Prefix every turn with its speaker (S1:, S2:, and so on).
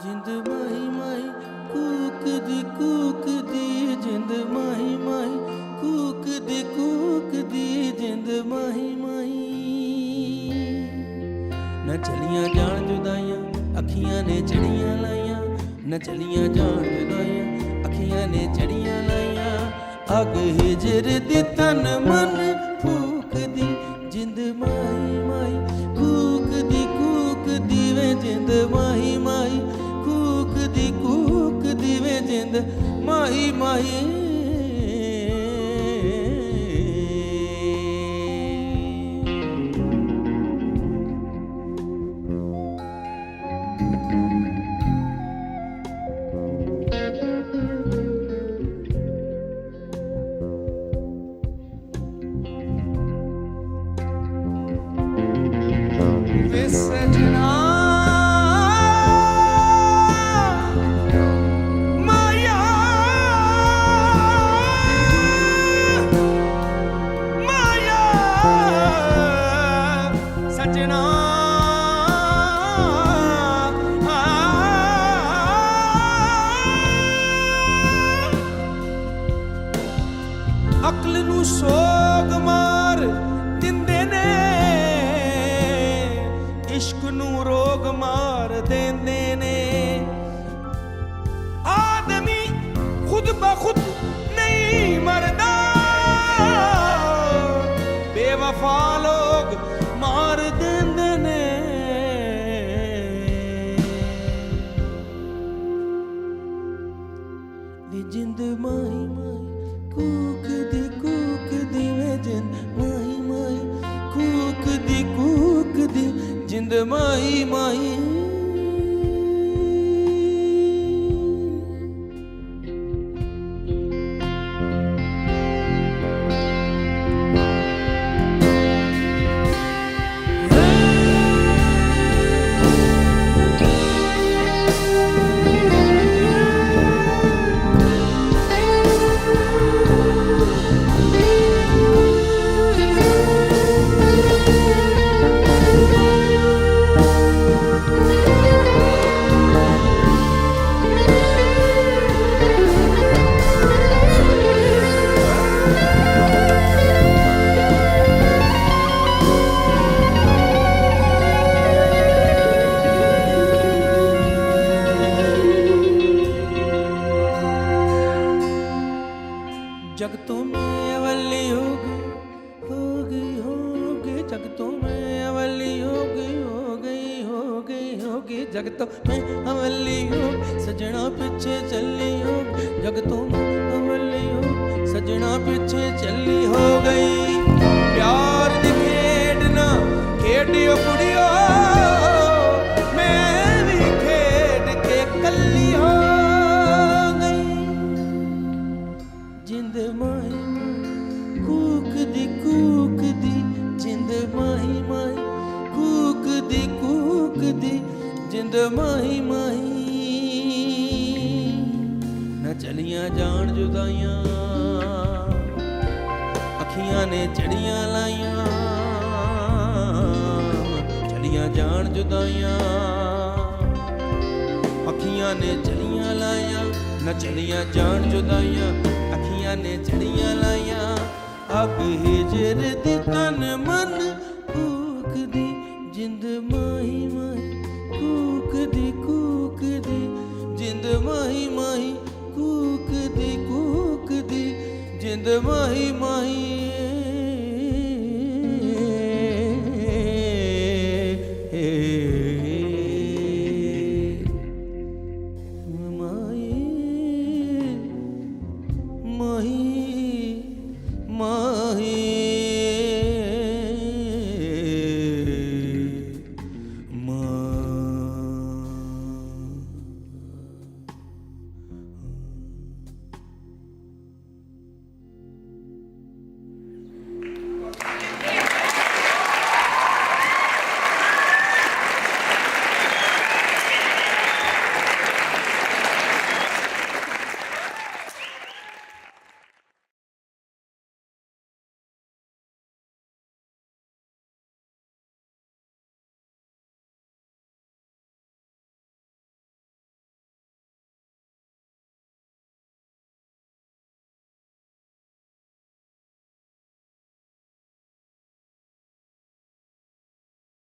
S1: जिंद माही माही कूक दी जिंद माही माही कूक दी जिंद माही माही। न चलियां जान जुदाइयां अखियां ने चढ़ियां लाइयां, न चलियां जान जुदाइयां अखियां ने चढ़ियां लाइयां। अग हिजर दी तन मन फूक दी जिंद माही माही कूक दी वे जिंद माही माही कूक दी वे जिंद माही माही। सजना माया माया सजना अकल नू सोग मार दिंदे ने, इश्क नू रोग मार देंदे ने। आदमी खुद ब खुद नहीं मरदा, बेवफा लोग मार देंदे ने। जिंद माही माही कूक दी वे जिंद माही माही कूक दी जिंद माही माही। जग तो मैं अवली हो गई जग तो मैं अवली हो गई जग तो मैं अवली हो सजना पीछे चली हो। जग तो मैं अवली हो सजना पीछे चली हो गई। प्यार दी खेड ना खेडियो कुड़ियो, मैं भी खेड के कली हो गई। जिंद माही माही कूक दी जिंद माही माही कूक दी जिंद माही माही। न चलियां जान जुदाइयां अखियां ने चढ़ियां लाइयां, चलियां जान जुदाइयां अखियां ने चढ़ियां लाइयां। न चलियां जान जुदाइयां अखियां ने चढ़ियां लाइयां। अग हिजर दी तन मन फूक दी जिंद माही माही कूक दी जिंद माही माही कूक दी जिंद माही माही।